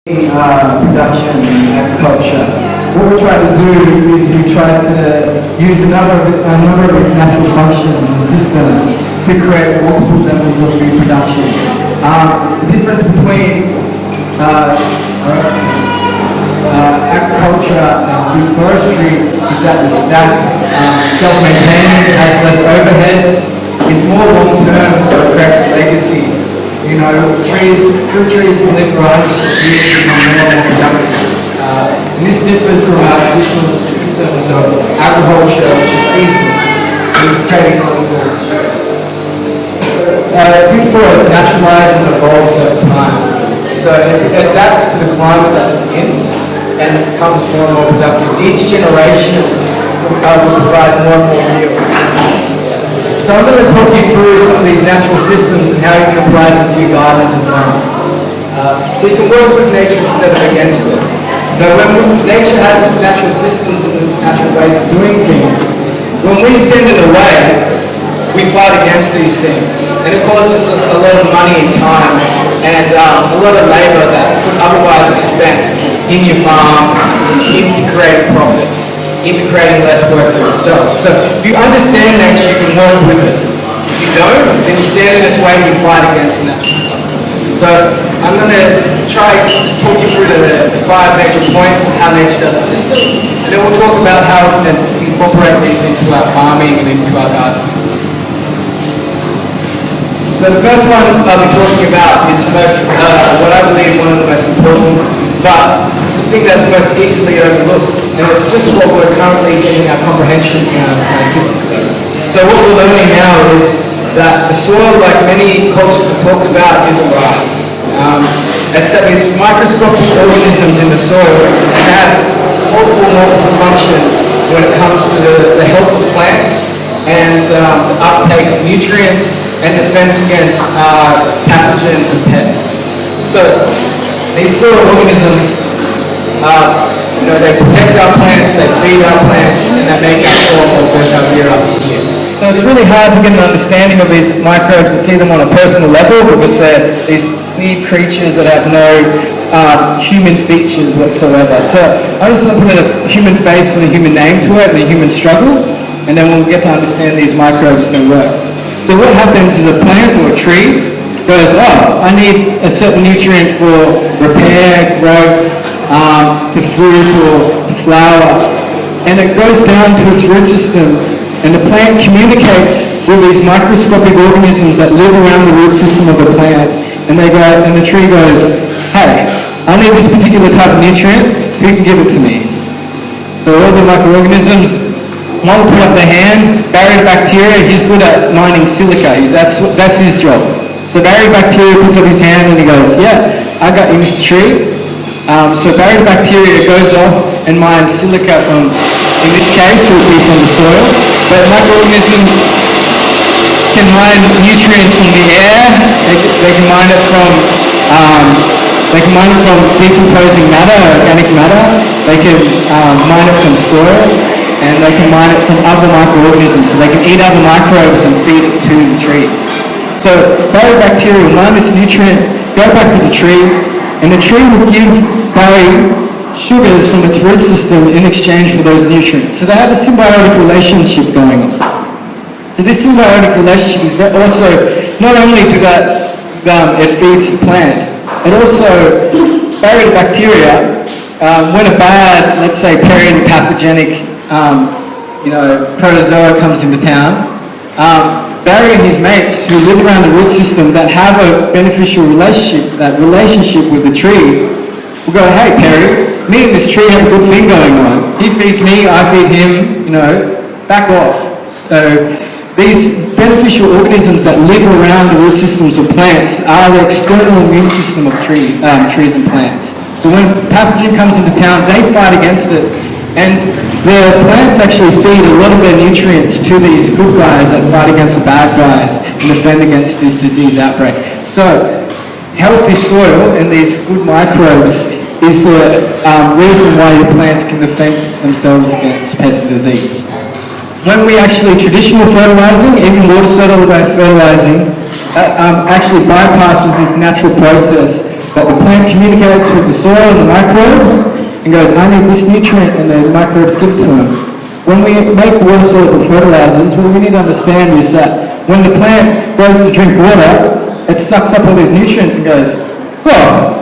Production and agriculture. What we try to do is we try to use a number of these natural functions and systems to create multiple levels of food production. The difference between agriculture and food forestry is that the stack self-maintaining, has less overheads, is more long-term, so it creates legacy. You know, fruit trees can live for hundreds of years and become more productive. And this differs from our traditional systems of agriculture, which is seasonal. This is trading contours. Food forest naturalizes and evolves over time. So it adapts to the climate that it's in and becomes more and more productive. Each generation will provide more and more yield. So I'm going to talk you through some of these natural systems and how you can apply them to your gardens and farms. So you can work with nature instead of against it. Now when nature has its natural systems and its natural ways of doing things, when we stand in the way, we fight against these things. And it causes a lot of money and time and a lot of labour that could otherwise be spent in your farm, into creating profits, into creating less work for yourself. So if you understand nature, you can work with it. If you don't, then you stand in its way and you fight against nature. So I'm going to try to just talk you through the 5 major points of how nature does its systems, and then we'll talk about how we can incorporate these into our farming and into our gardens. So the first one I'll be talking about is the most, what I believe one of the most important, but it's the thing that's most easily overlooked, and it's just what we're currently getting our comprehensions around scientifically. So what we're learning now is that the soil, like many cultures have talked about, is alive. It's got these microscopic organisms in the soil and have multiple functions when it comes to the health of plants and the uptake of nutrients and defense against pathogens and pests. So these soil organisms, they protect our plants, they feed our plants, and they make our soil more fertile year after year. So it's really hard to get an understanding of these microbes and see them on a personal level because they're these weird creatures that have no human features whatsoever. So I'm just going to put a human face and a human name to it and a human struggle, and then we'll get to understand these microbes and their work. So what happens is a plant or a tree goes, oh, I need a certain nutrient for repair, growth, to fruit or to flower. And it goes down to its root systems, and the plant communicates with these microscopic organisms that live around the root system of the plant. And they go, and the tree goes, hey, I need this particular type of nutrient, who can give it to me? So all the microorganisms, one will put up their hand. Bacteria, he's good at mining silica. That's his job. So bacteria puts up his hand and he goes, yeah, I got you, Mr. Tree. So bacteria goes off and mines silica from, in this case, it would be from the soil. But microorganisms can mine nutrients from the air. They can mine it from decomposing matter, organic matter. They can mine it from soil. And they can mine it from other microorganisms, so they can eat other microbes and feed it to the trees. So bacteria will mine this nutrient, go back to the tree, and the tree will give Barry sugars from its root system in exchange for those nutrients. So they have a symbiotic relationship going on. So this symbiotic relationship is also, not only do that it feeds the plant, it also, bacteria, when a bad, let's say, pathogenic protozoa comes into town, Barry and his mates who live around the root system that have a beneficial relationship, that relationship with the tree, will go, hey Perry, me and this tree have a good thing going on. He feeds me, I feed him, back off. So these beneficial organisms that live around the root systems of plants are the external immune system of trees and plants. So when a pathogen comes into town, they fight against it. And the plants actually feed a lot of their nutrients to these good guys that fight against the bad guys and defend against this disease outbreak. So healthy soil and these good microbes is the reason why your plants can defend themselves against pest and disease. When we actually traditional fertilizing, even water soluble fertilizing, actually bypasses this natural process But the plant communicates with the soil and the microbes and goes, I need this nutrient, and the microbes give it to them. When we make water-soluble fertilizers, what we need to understand is that when the plant goes to drink water, it sucks up all these nutrients and goes, well,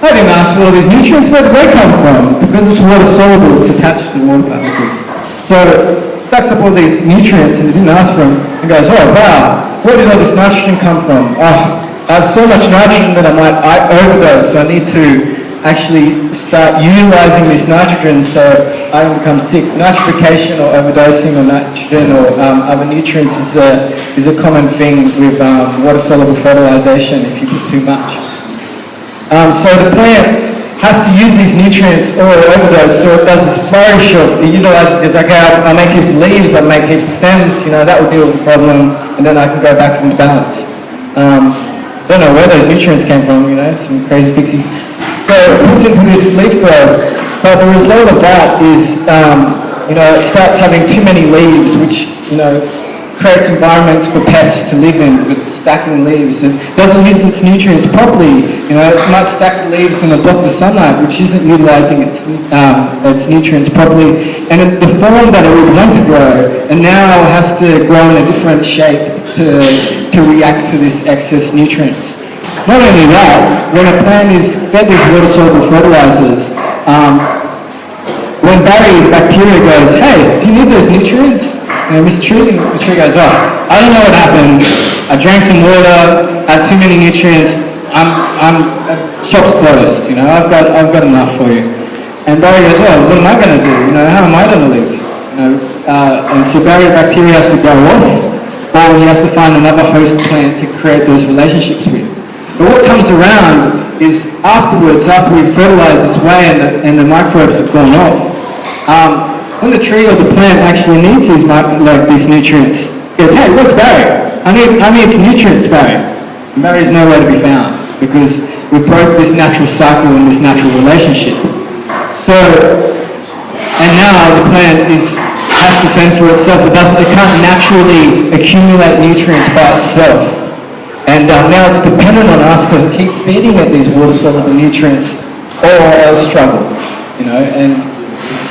I didn't ask for all these nutrients, where did they come from? Because it's water-soluble, it's attached to the water particles. So it sucks up all these nutrients and it didn't ask for them and goes, oh wow, where did all this nitrogen come from? Oh, I have so much nitrogen that I overdose, so I need to actually start utilizing this nitrogen so I don't become sick. Nitrification or overdosing on nitrogen or other nutrients is a common thing with water-soluble fertilization if you put too much. So the plant has to use these nutrients or overdose, so it does this flourish of, it utilizes, okay, I make heaps of leaves, I make heaps of stems, that will deal with the problem, and then I can go back into balance. Don't know where those nutrients came from, some crazy pixie. So it puts into this leaf growth, but the result of that is, it starts having too many leaves, which, creates environments for pests to live in with stacking leaves. It doesn't use its nutrients properly. It might stack the leaves and block the sunlight, which isn't utilizing its nutrients properly. And the form that it would want to grow, and now has to grow in a different shape to react to this excess nutrients. Not only that, when a plant is fed these water-soluble fertilizers, when bacteria goes, hey, do you need those nutrients? Mr. Tree, the tree goes, oh, I don't know what happened. I drank some water, had too many nutrients. Shop's closed. I've got enough for you. And Barry goes, oh, what am I going to do? How am I going to live? And so Barry bacteria has to go off, or he has to find another host plant to create those relationships with. But what comes around is afterwards, after we've fertilized this way and the microbes have gone off, when the tree or the plant actually needs these nutrients, it goes, hey, what's Barry? I need some nutrients, Barry. And Barry's nowhere to be found because we broke this natural cycle and this natural relationship. So, and now the plant has to fend for itself. It can't naturally accumulate nutrients by itself. And now it's dependent on us to keep feeding it these water-soluble nutrients or else struggle, and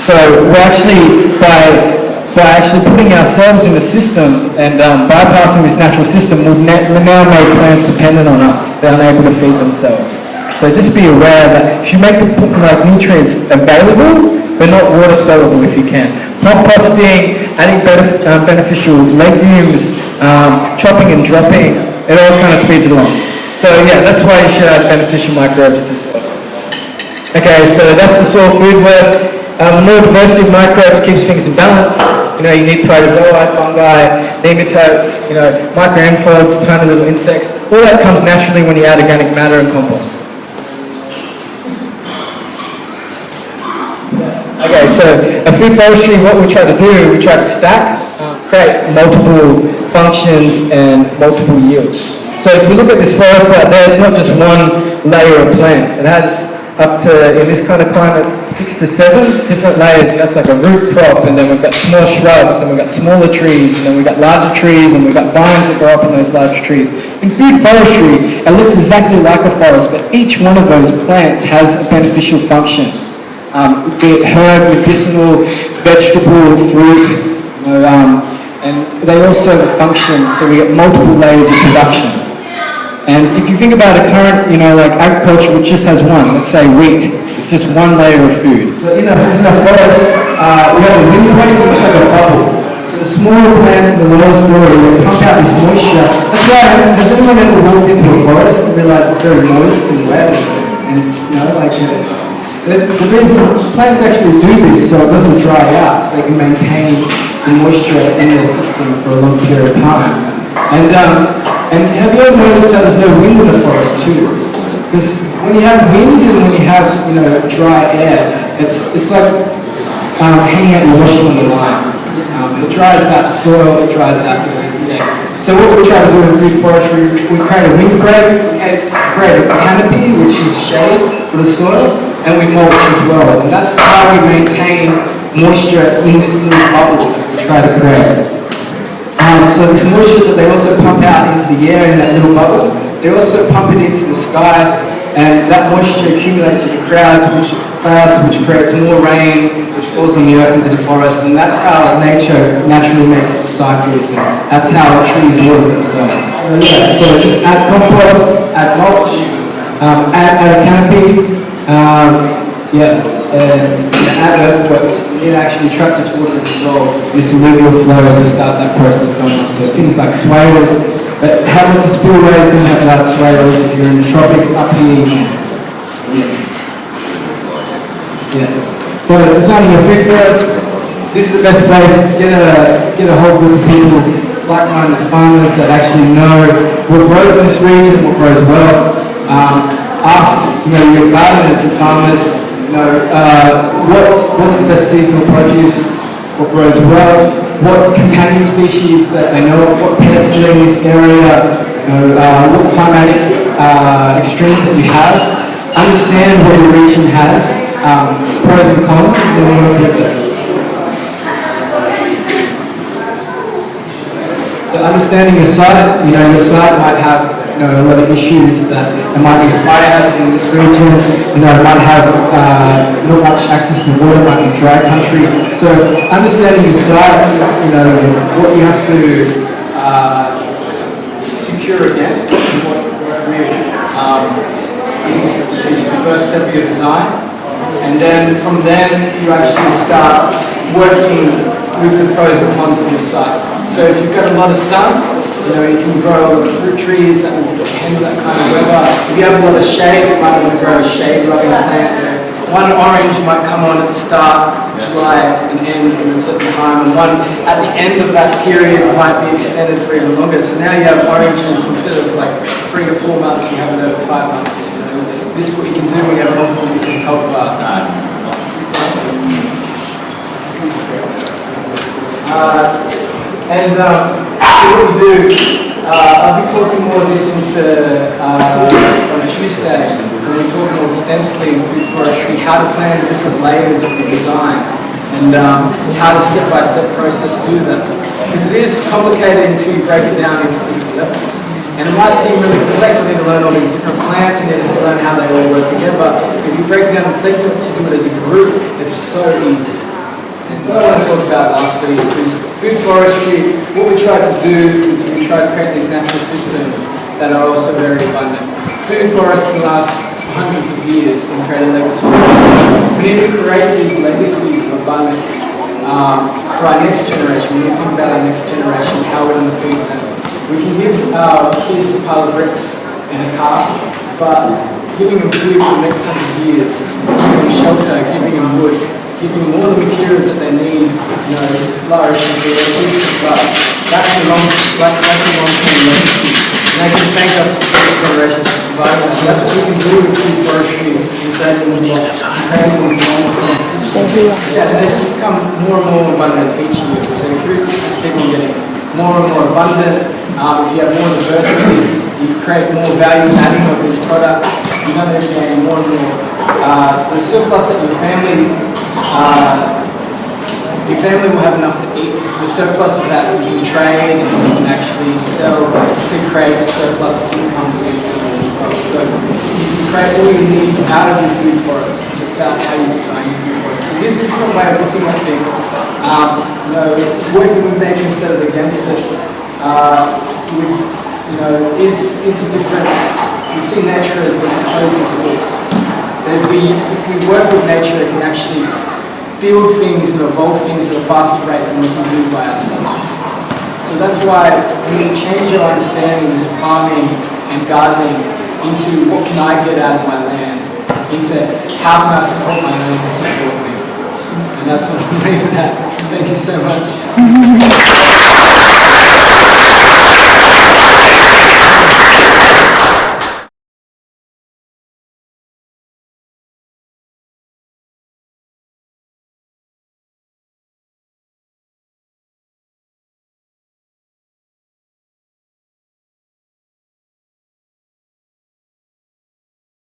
so we're actually, by actually putting ourselves in the system and bypassing this natural system, we've now made plants dependent on us. They're unable to feed themselves. So just be aware that you should make the nutrients available, but not water soluble if you can. Composting, adding beneficial legumes, chopping and dropping, it all kind of speeds it along. So yeah, that's why you should add beneficial microbes to soil. Okay, so that's the soil food web. More diversity of microbes keeps things in balance. You need protozoa, fungi, nematodes, microamphibians, tiny little insects. All that comes naturally when you add organic matter and compost. Okay, so a food forestry, what we try to do, we try to stack, create multiple functions and multiple yields. So if we look at this forest out there, it's not just one layer of plant. It has up to, in this kind of climate, 6 to 7 different layers. That's like a root crop, and then we've got small shrubs, and we've got smaller trees, and then we've got larger trees, and we've got vines that grow up on those larger trees. In food forestry, it looks exactly like a forest, but each one of those plants has a beneficial function. Be it herb, medicinal, vegetable, fruit, and they also function, so we get multiple layers of production. And if you think about a current, like agriculture which just has one, let's say wheat, it's just one layer of food. So in a forest, we have a windbreak, it's like a bubble. So the smaller plants in the lower story, they pump out this moisture. That's why, has anyone ever walked into a forest and realized it's very moist and wet? And the reason plants actually do this so it doesn't dry out, so they can maintain the moisture in their system for a long period of time. And have you ever noticed how there's no wind in the forest too? Because when you have wind and when you have dry air, it's like hanging out your washing on the line. It dries out the soil, it dries out the landscape. So what we try to do in food forestry, we create a windbreak, create a canopy which is shade for the soil, and we mulch as well. And that's how we maintain moisture in this little bubble that we try to create. So this moisture that they also pump out into the air in that little bubble, they also pump it into the sky and that moisture accumulates in the clouds, which creates more rain, which falls on the earth into the forest, and that's how nature naturally makes its cycles, and that's how trees water themselves. So just add compost, add mulch, add a canopy, and add earthworks. You need to actually trap this water in the soil, this alluvial flow to start that process going on. So things like swales, but have lots of spillways, don't have loud swales. If you're in the tropics, up here, So designing your food forest, this is the best place. Get a whole group of people, like-minded farmers that actually know what grows in this region, what grows well. Ask your gardeners, your farmers, what's the best seasonal produce, what grows well, what companion species that they know, what pests are in this area, what climatic extremes that you have. Understand what your region has, pros and cons, and then work with it. So understanding your site, your site might have a lot of issues that there might be a fire hazard in this region, it might have not much access to water, might be dry country. So understanding your site, what you have to secure against, and what really is the first step of your design. And then from then you actually start working with the pros and cons of your site. So if you've got a lot of sun, you can grow fruit trees that will handle that kind of weather. If you have a lot of shade, you might want to grow shade-loving plants. One orange might come on at the start, July, and end at a certain time, and one at the end of that period might be extended for even longer. So now you have oranges instead of like 3 to 4 months, you have it over 5 months. This is what you can do when you have multiple different cultivars. So what we do, I'll be talking more of this on Tuesday, when we talk more extensively in food forestry, how to plan the different layers of the design, and how to step-by-step process do that. Because it is complicated until you break it down into different levels. And it might seem really complex, I need to learn all these different plants and then learn how they all work together. But if you break down the segments, you do it as a group, it's so easy. And what I want to talk about lastly is food forestry. What we try to do is we try to create these natural systems that are also very abundant. Food forests can last hundreds of years and create a legacy. We need to create these legacies of abundance for our next generation. We need to think about our next generation, how we're going to feed them. We can give our kids a pile of bricks and a car, but giving them food for the next 100 years, giving them shelter, giving them wood, giving them all the materials that they need, to flourish and for their kids to flourish. That's a long-term legacy. And they can thank us for future generations for providing that. That's what we can do with food forestry and creating these long-term systems. And they just become more and more abundant each year. So fruits just keep on getting more and more abundant. If you have more diversity, you create more value adding of these products. You're going to gain more and more. The surplus that your family will have enough to eat. The surplus of that you can trade and you can actually sell to create a surplus of income for your family as well. So you can create all your needs out of your food forest, just about how you design your food forest. It is a different way of looking at things. Working with nature instead of against it. Is a different. We see nature as opposing force. But if we work with nature, it can actually build things and evolve things at a faster rate than we can do by ourselves. So that's why we need to change our understandings of farming and gardening into what can I get out of my land, into how can I support my land to support me. And that's what I'm leaving at. Thank you so much.